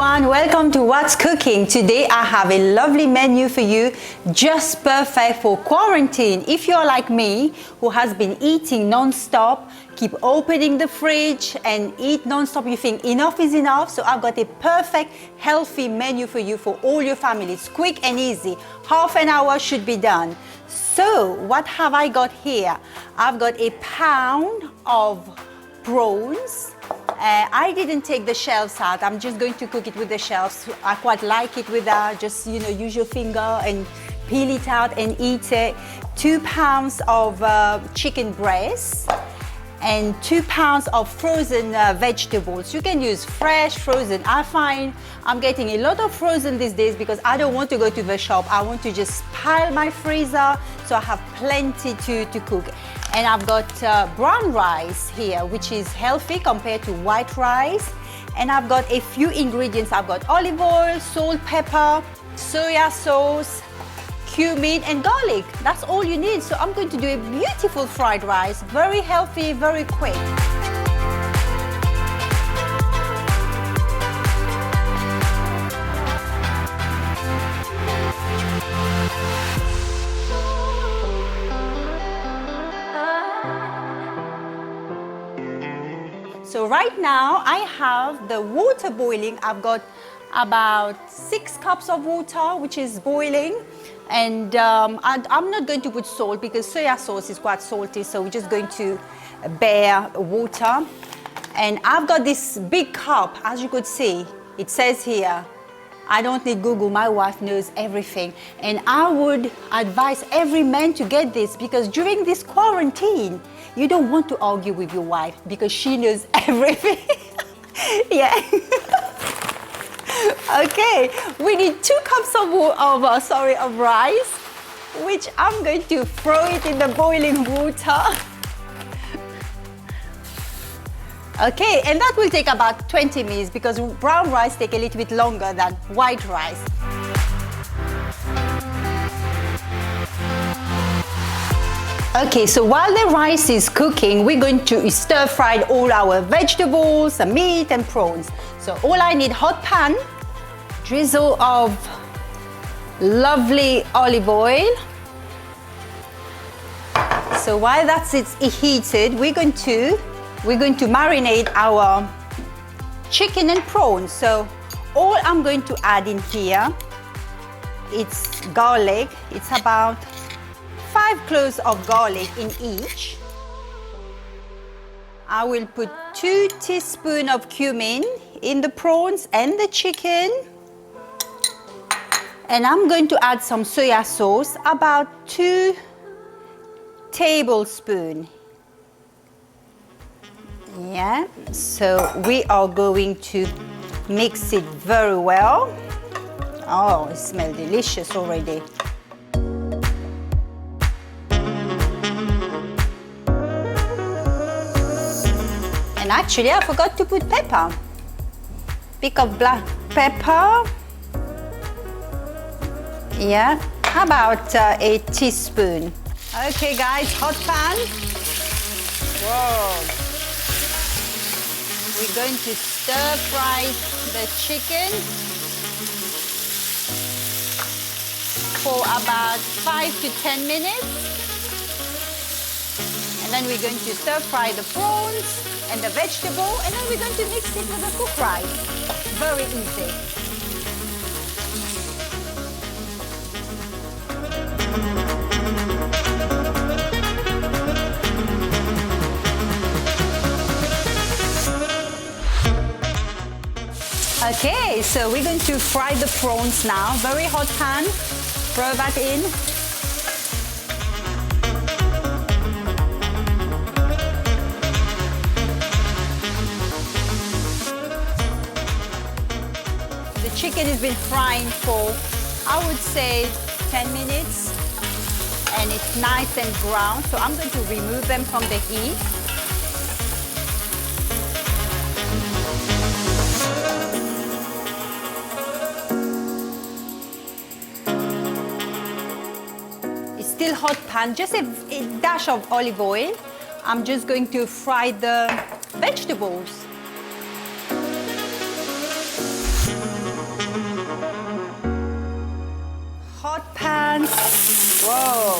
everyone, welcome to What's Cooking. Today I have a lovely menu for you, just perfect for quarantine. If you're like me, who has been eating non-stop, keep opening the fridge and eat non-stop, you think enough is enough, so I've got a perfect healthy menu for you for all your family. It's quick and easy, half an hour should be done. So what have I got here? I've got a pound of prawns. I didn't take the shells out. I'm just going to cook it with the shells. I quite like it with that. Just, use your finger and peel it out and eat it. 2 pounds of chicken breast and 2 pounds of frozen vegetables. You can use fresh, frozen. I find I'm getting a lot of frozen these days because I don't want to go to the shop. I want to just pile my freezer so I have plenty to cook. And I've got brown rice here, which is healthy compared to white rice. And I've got a few ingredients. I've got olive oil, salt, pepper, soya sauce, cumin, and garlic. That's all you need. So I'm going to do a beautiful fried rice, very healthy, very quick. So right now I have the water boiling. I've got about 6 cups of water which is boiling, and I'm not going to put salt because soya sauce is quite salty, so we're just going to bare water. And I've got this big cup, as you could see, it says here, I don't need Google, my wife knows everything. And I would advise every man to get this because during this quarantine, you don't want to argue with your wife because she knows everything. Yeah. Okay, we need 2 cups of rice, which I'm going to throw it in the boiling water. Okay, and that will take about 20 minutes because brown rice take a little bit longer than white rice. Okay, so while the rice is cooking, we're going to stir fry all our vegetables, meat and prawns. So all I need, hot pan, drizzle of lovely olive oil. So while that's heated, we're going to marinate our chicken and prawns. So all I'm going to add in here, it's garlic. It's about 5 cloves of garlic in each. I will put 2 teaspoons of cumin in the prawns and the chicken. And I'm going to add some soya sauce, about 2 tablespoons. Yeah, so we are going to mix it very well. Oh, it smells delicious already. And actually, I forgot to put pepper. Pick of black pepper. Yeah, about a teaspoon. Okay, guys, hot pan. Whoa. We're going to stir fry the chicken for about 5 to 10 minutes. And then we're going to stir fry the prawns and the vegetable, and then we're going to mix it with the cooked rice. Very easy. Okay, so we're going to fry the prawns now. Very hot pan. Throw that in. The chicken has been frying for, I would say, 10 minutes. And it's nice and brown, so I'm going to remove them from the heat. Still hot pan, just a dash of olive oil. I'm just going to fry the vegetables. prawns. Whoa.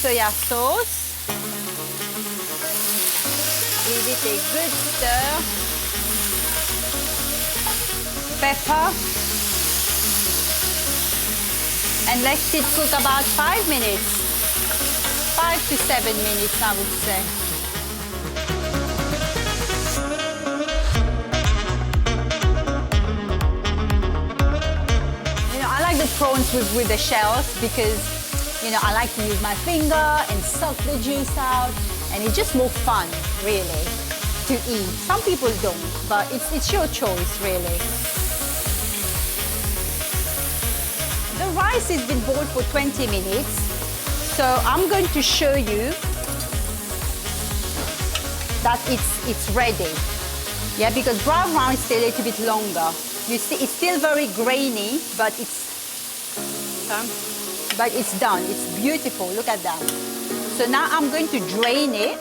Soya sauce. Give it a good stir. Pepper. And let it cook about 5 minutes. 5 to 7 minutes, I would say. You know, I like the prawns with the shells because, you know, I like to use my finger and suck the juice out, and it's just more fun, really, to eat. Some people don't, but it's your choice, really. The rice has been boiled for 20 minutes, so I'm going to show you that it's ready. Yeah, because brown rice is a little bit longer. You see, it's still very grainy, but it's done. It's beautiful. Look at that. So now I'm going to drain it.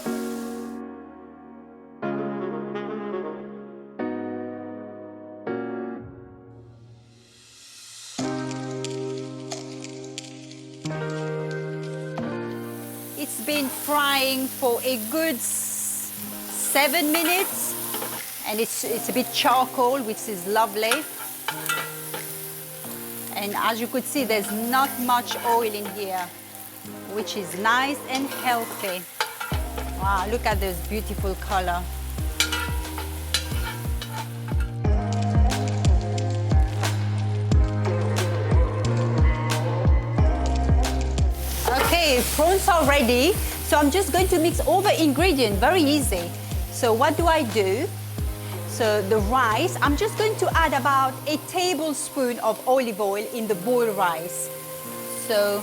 It's been frying for a good 7 minutes, and it's a bit charcoal, which is lovely. And as you could see, there's not much oil in here, which is nice and healthy. Wow, look at this beautiful color. Okay, prawns are ready. So I'm just going to mix all the ingredients, very easy. So what do I do? So the rice, I'm just going to add about a tablespoon of olive oil in the boiled rice. So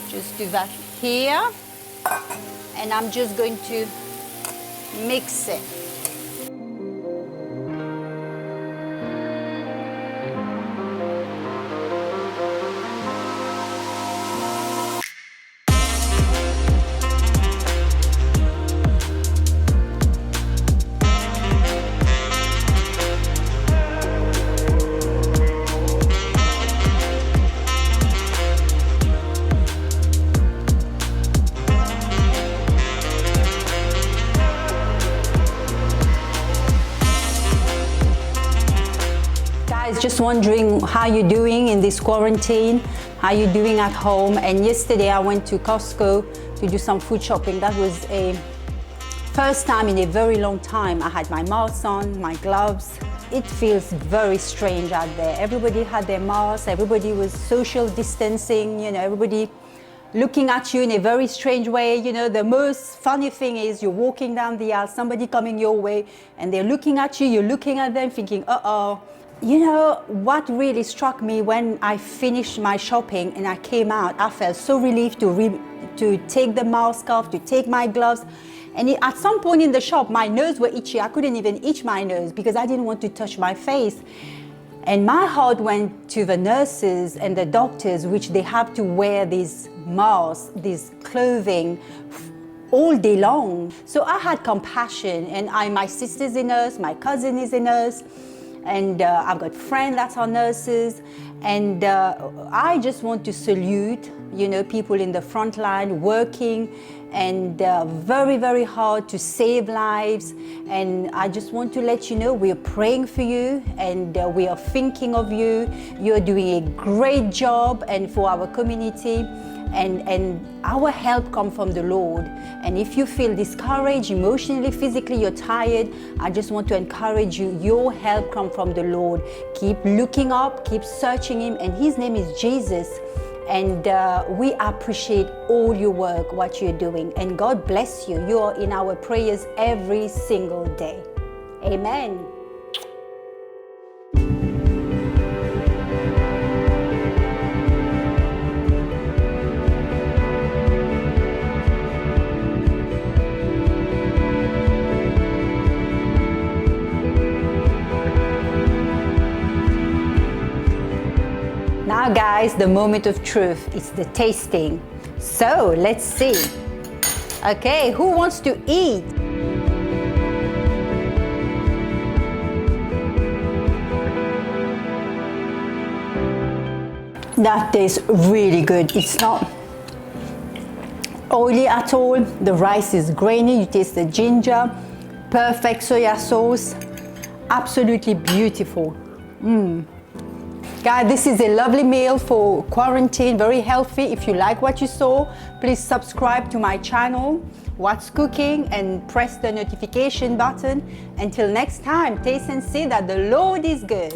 just do that here. And I'm just going to mix it. Just wondering how you're doing in this quarantine, how you're doing at home. And yesterday I went to Costco to do some food shopping. That was a first time in a very long time. I had my mask on, my gloves. It feels very strange out there. Everybody had their masks, everybody was social distancing, you know, everybody looking at you in a very strange way. You know, the most funny thing is you're walking down the aisle, somebody coming your way, and they're looking at you, you're looking at them thinking, uh-oh. You know, what really struck me when I finished my shopping and I came out, I felt so relieved to take the mask off, to take my gloves. And at some point in the shop, my nose were itchy. I couldn't even itch my nose because I didn't want to touch my face. And my heart went to the nurses and the doctors, which they have to wear these masks, this clothing all day long. So I had compassion, and my sister's a nurse, my cousin is a nurse. And I've got friends that are nurses, and I just want to salute, you know, people in the front line working and very, very hard to save lives. And I just want to let you know we're praying for you, and we are thinking of you. You're doing a great job, and for our community. And our help comes from the Lord. And if you feel discouraged emotionally, physically, you're tired, I just want to encourage you. Your help comes from the Lord. Keep looking up, keep searching Him, and His name is Jesus. And we appreciate all your work, what you're doing. And God bless you. You are in our prayers every single day. Amen. Now guys, the moment of truth is the tasting. So let's see. Okay, who wants to eat? That tastes really good. It's not oily at all. The rice is grainy. You taste the ginger. Perfect soya sauce. Absolutely beautiful. Guys, this is a lovely meal for quarantine, very healthy. If you like what you saw, please subscribe to my channel, What's Cooking, and press the notification button. Until next time, taste and see that the Lord is good.